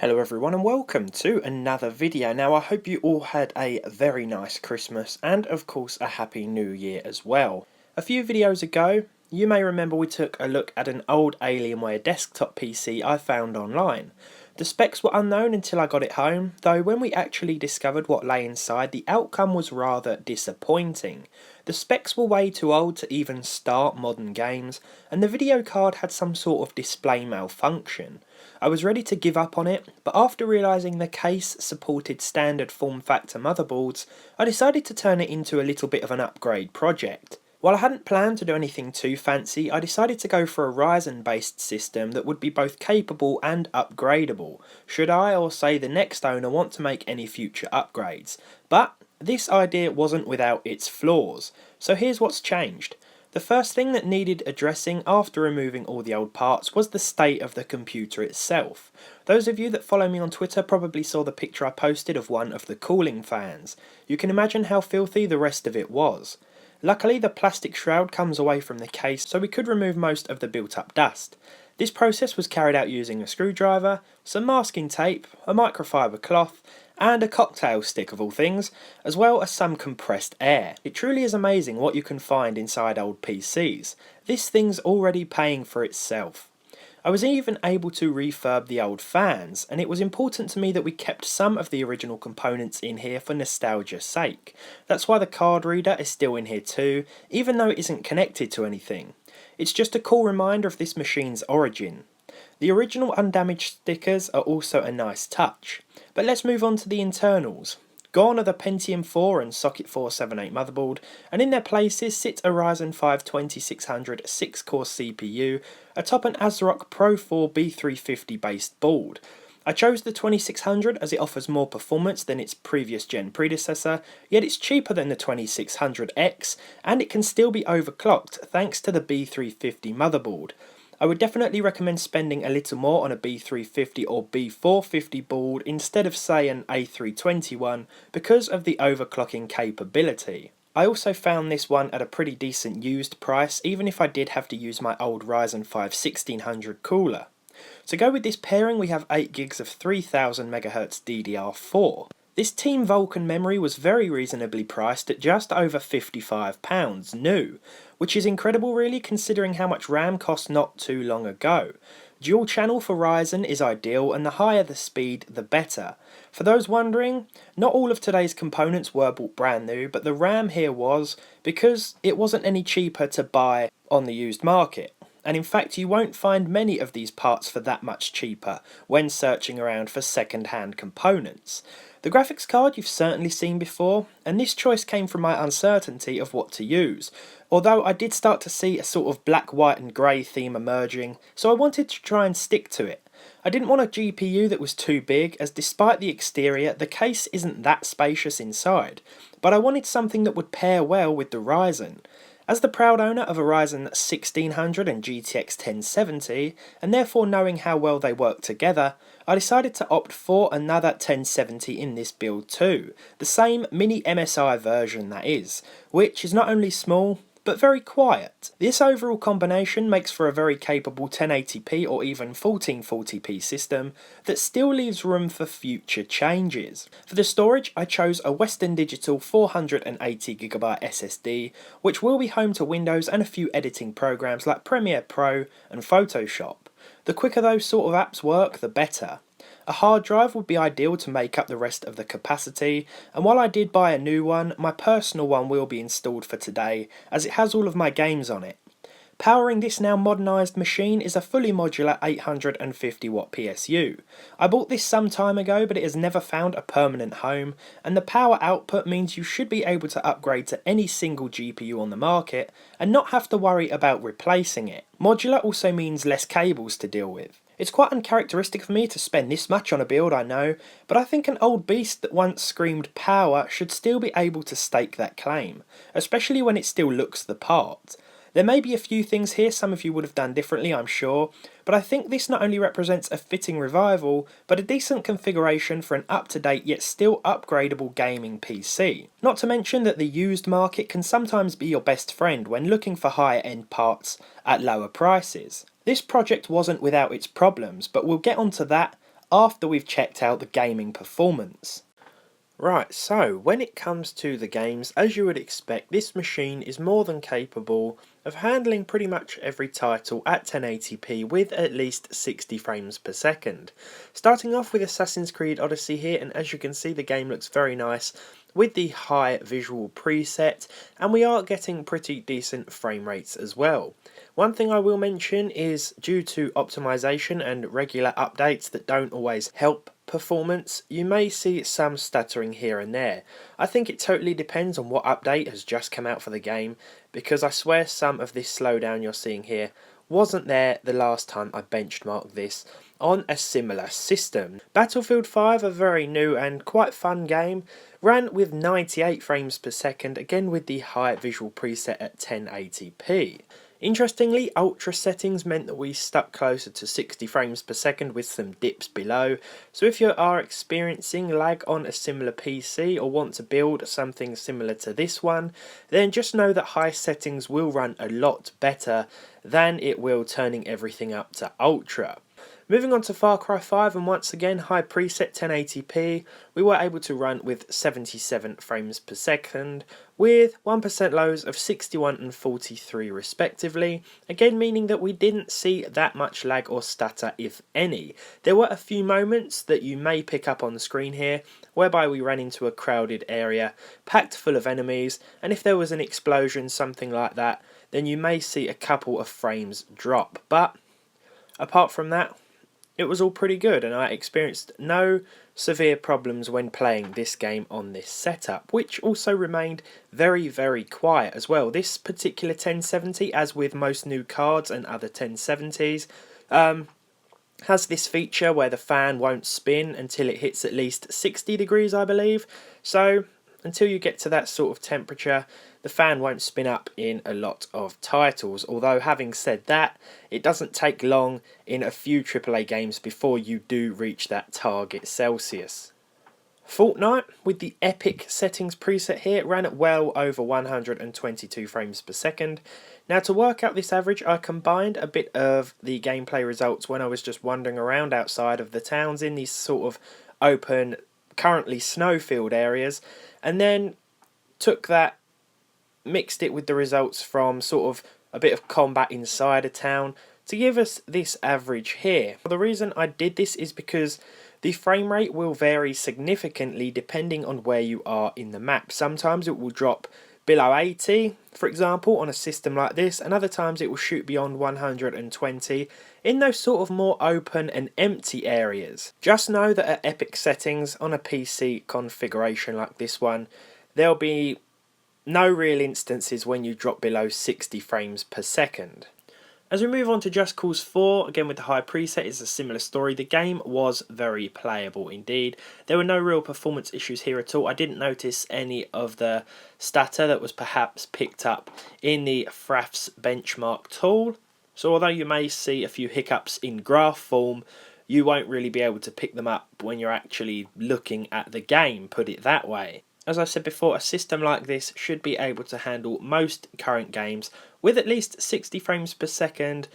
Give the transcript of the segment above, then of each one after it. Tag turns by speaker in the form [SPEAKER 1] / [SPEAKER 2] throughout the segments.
[SPEAKER 1] Hello everyone and welcome to another video. Now I hope you all had a very nice Christmas and of course a happy new year as well. A few videos ago you may remember we took a look at an old Alienware desktop PC I found online. The specs were unknown until I got it home, though when we actually discovered what lay inside the outcome was rather disappointing. The specs were way too old to even start modern games, and the video card had some sort of display malfunction. I was ready to give up on it, but after realising the case supported standard form factor motherboards, I decided to turn it into a little bit of an upgrade project. While I hadn't planned to do anything too fancy, I decided to go for a Ryzen based system that would be both capable and upgradable, should I or say the next owner want to make any future upgrades. But this idea wasn't without its flaws, so here's what's changed. The first thing that needed addressing after removing all the old parts was the state of the computer itself. Those of you that follow me on Twitter probably saw the picture I posted of one of the cooling fans. You can imagine how filthy the rest of it was. Luckily the plastic shroud comes away from the case, so we could remove most of the built up dust. This process was carried out using a screwdriver, some masking tape, a microfiber cloth, and a cocktail stick of all things, as well as some compressed air. It truly is amazing what you can find inside old PCs. This thing's already paying for itself. I was even able to refurb the old fans, and it was important to me that we kept some of the original components in here for nostalgia's sake. That's why the card reader is still in here too, even though it isn't connected to anything. It's just a cool reminder of this machine's origin. The original undamaged stickers are also a nice touch. But let's move on to the internals. Gone are the Pentium 4 and Socket 478 motherboard, and in their places sit a Ryzen 5 2600 6-core CPU atop an ASRock Pro 4 B350 based board. I chose the 2600 as it offers more performance than its previous gen predecessor, yet it's cheaper than the 2600X, and it can still be overclocked thanks to the B350 motherboard. I would definitely recommend spending a little more on a B350 or B450 board instead of say an A321 because of the overclocking capability. I also found this one at a pretty decent used price, even if I did have to use my old Ryzen 5 1600 cooler. To go with this pairing we have 8GB of 3000MHz DDR4. This Team Vulcan memory was very reasonably priced at just over £55 new, which is incredible really considering how much RAM cost not too long ago. Dual channel for Ryzen is ideal, and the higher the speed the better. For those wondering, not all of today's components were bought brand new, but the RAM here was, because it wasn't any cheaper to buy on the used market. And in fact you won't find many of these parts for that much cheaper when searching around for second-hand components. The graphics card you've certainly seen before, and this choice came from my uncertainty of what to use, although I did start to see a sort of black, white and grey theme emerging, so I wanted to try and stick to it. I didn't want a GPU that was too big, as despite the exterior the case isn't that spacious inside, but I wanted something that would pair well with the Ryzen. As the proud owner of a Ryzen 1600 and GTX 1070, and therefore knowing how well they work together, I decided to opt for another 1070 in this build too, the same mini MSI version that is, which is not only small, but very quiet. This overall combination makes for a very capable 1080p or even 1440p system that still leaves room for future changes. For the storage I chose a Western Digital 480GB SSD, which will be home to Windows and a few editing programs like Premiere Pro and Photoshop. The quicker those sort of apps work, the better. A hard drive would be ideal to make up the rest of the capacity, and while I did buy a new one, my personal one will be installed for today, as it has all of my games on it. Powering this now modernised machine is a fully modular 850W PSU. I bought this some time ago, but it has never found a permanent home, and the power output means you should be able to upgrade to any single GPU on the market and not have to worry about replacing it. Modular also means less cables to deal with. It's quite uncharacteristic for me to spend this much on a build, I know, but I think an old beast that once screamed power should still be able to stake that claim, especially when it still looks the part. There may be a few things here some of you would have done differently, I'm sure, but I think this not only represents a fitting revival, but a decent configuration for an up-to-date yet still upgradable gaming PC. Not to mention that the used market can sometimes be your best friend when looking for higher end parts at lower prices. This project wasn't without its problems, but we'll get onto that after we've checked out the gaming performance. Right, so when it comes to the games, as you would expect, this machine is more than capable of handling pretty much every title at 1080p with at least 60 frames per second. Starting off with Assassin's Creed Odyssey here, and as you can see the game looks very nice with the high visual preset, and we are getting pretty decent frame rates as well. One thing I will mention is due to optimization and regular updates that don't always help performance, you may see some stuttering here and there. I think it totally depends on what update has just come out for the game, because I swear some of this slowdown you're seeing here wasn't there the last time I benchmarked this on a similar system. Battlefield 5, a very new and quite fun game, ran with 98 frames per second, again with the high visual preset at 1080p. Interestingly, ultra settings meant that we stuck closer to 60 frames per second with some dips below, so if you are experiencing lag on a similar PC or want to build something similar to this one, then just know that high settings will run a lot better than it will turning everything up to ultra. Moving on to Far Cry 5, and once again high preset 1080p, we were able to run with 77 frames per second with 1% lows of 61 and 43 respectively, again meaning that we didn't see that much lag or stutter if any. There were a few moments that you may pick up on the screen here whereby we ran into a crowded area packed full of enemies, and if there was an explosion, something like that, then you may see a couple of frames drop, but apart from that, it was all pretty good, and I experienced no severe problems when playing this game on this setup, which also remained very quiet as well. This particular 1070, as with most new cards and other 1070s, has this feature where the fan won't spin until it hits at least 60 degrees, I believe. So until you get to that sort of temperature, the fan won't spin up in a lot of titles, although having said that, it doesn't take long in a few AAA games before you do reach that target Celsius. Fortnite, with the epic settings preset here, ran at well over 122 frames per second. Now to work out this average, I combined a bit of the gameplay results when I was just wandering around outside of the towns in these sort of open, currently snow-filled areas, and then took that, mixed it with the results from sort of a bit of combat inside a town to give us this average here. The reason I did this is because the frame rate will vary significantly depending on where you are in the map. Sometimes it will drop below 80, for example, on a system like this, and other times it will shoot beyond 120 in those sort of more open and empty areas. Just know that at epic settings on a PC configuration like this one, there'll be no real instances when you drop below 60 frames per second. As we move on to Just Cause 4, again with the high preset, it's a similar story. The game was very playable indeed. There were no real performance issues here at all. I didn't notice any of the stutter that was perhaps picked up in the Fraps benchmark tool. So although you may see a few hiccups in graph form, you won't really be able to pick them up when you're actually looking at the game, put it that way. As I said before, a system like this should be able to handle most current games with at least 60 frames per second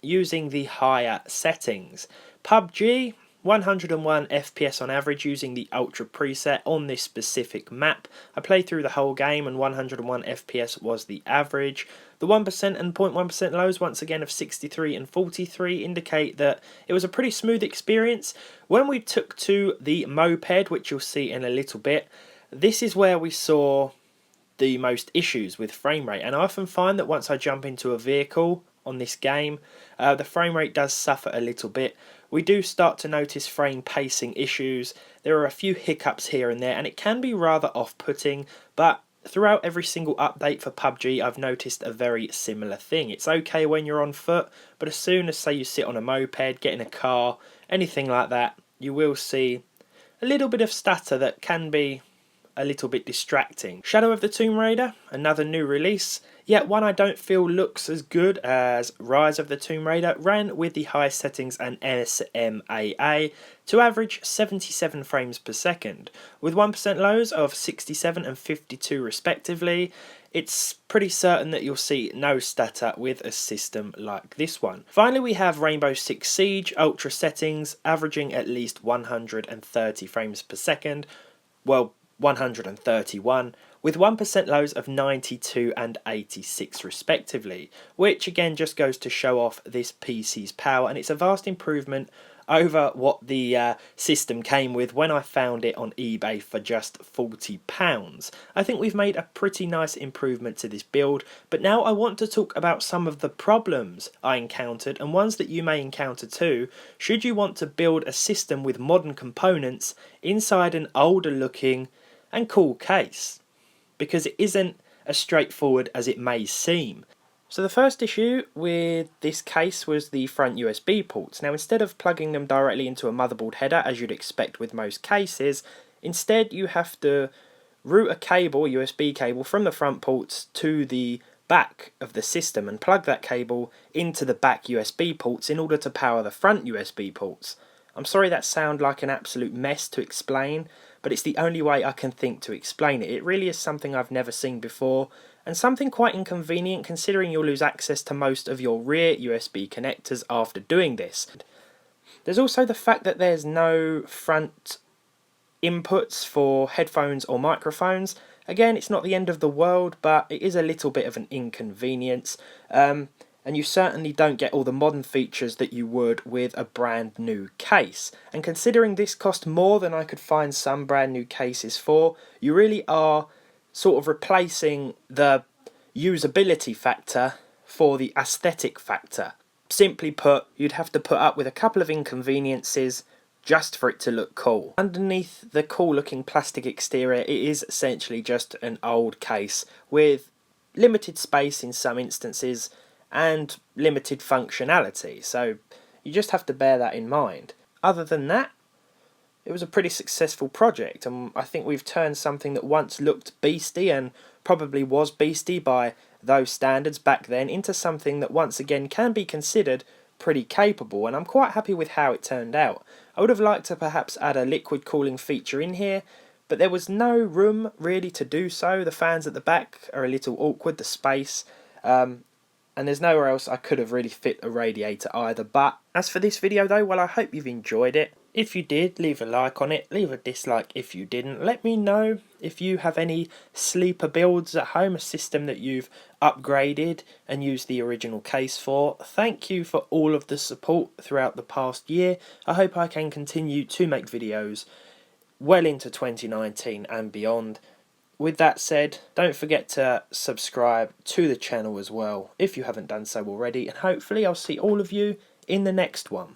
[SPEAKER 1] using the higher settings. PUBG, 101 FPS on average using the Ultra preset on this specific map. I played through the whole game and 101 FPS was the average. The 1% and 0.1% lows, once again of 63 and 43, indicate that it was a pretty smooth experience. When we took to the moped, which you'll see in a little bit, this is where we saw the most issues with frame rate, and I often find that once I jump into a vehicle on this game, the frame rate does suffer a little bit. We do start to notice frame pacing issues. There are a few hiccups here and there, and it can be rather off-putting, but throughout every single update for PUBG, I've noticed a very similar thing. It's okay when you're on foot, but as soon as, say, you sit on a moped, get in a car, anything like that, you will see a little bit of stutter that can be a little bit distracting. Shadow of the Tomb Raider, another new release, yet one I don't feel looks as good as Rise of the Tomb Raider, ran with the high settings and SMAA to average 77 frames per second, with 1% lows of 67 and 52 respectively. it's pretty certain that you'll see no stutter with a system like this one. Finally, we have Rainbow Six Siege Ultra settings, averaging at least 130 frames per second, well, 131, with 1% lows of 92 and 86 respectively, which again just goes to show off this PC's power, and it's a vast improvement over what the system came with when I found it on eBay for just £40. I think we've made a pretty nice improvement to this build, but now I want to talk about some of the problems I encountered and ones that you may encounter too should you want to build a system with modern components inside an older looking and cool case, because it isn't as straightforward as it may seem. So the first issue with this case was the front USB ports. Now, instead of plugging them directly into a motherboard header as you'd expect with most cases, instead you have to route a cable, USB cable, from the front ports to the back of the system and plug that cable into the back USB ports in order to power the front USB ports. I'm sorry that sounds like an absolute mess to explain, but it's the only way I can think to explain it. It really is something I've never seen before, and something quite inconvenient considering you'll lose access to most of your rear USB connectors after doing this. There's also the fact that there's no front inputs for headphones or microphones. Again, it's not the end of the world, but it is a little bit of an inconvenience. And you certainly don't get all the modern features that you would with a brand new case. And considering this cost more than I could find some brand new cases for, you really are sort of replacing the usability factor for the aesthetic factor. Simply put, you'd have to put up with a couple of inconveniences just for it to look cool. Underneath the cool looking plastic exterior, it is essentially just an old case with limited space in some instances and limited functionality, so you just have to bear that in mind. Other than that, it was a pretty successful project, and I think we've turned something that once looked beastie and probably was beastie by those standards back then into something that once again can be considered pretty capable, and I'm quite happy with how it turned out. I would have liked to perhaps add a liquid cooling feature in here, but there was no room really to do so. The fans at the back are a little awkward, the space, and there's nowhere else I could have really fit a radiator either. But as for this video though, well, I hope you've enjoyed it. If you did, leave a like on it, leave a dislike if you didn't. Let me know if you have any sleeper builds at home, a system that you've upgraded and used the original case for. Thank you for all of the support throughout the past year. I hope I can continue to make videos well into 2019 and beyond. With that said, don't forget to subscribe to the channel as well if you haven't done so already, and hopefully I'll see all of you in the next one.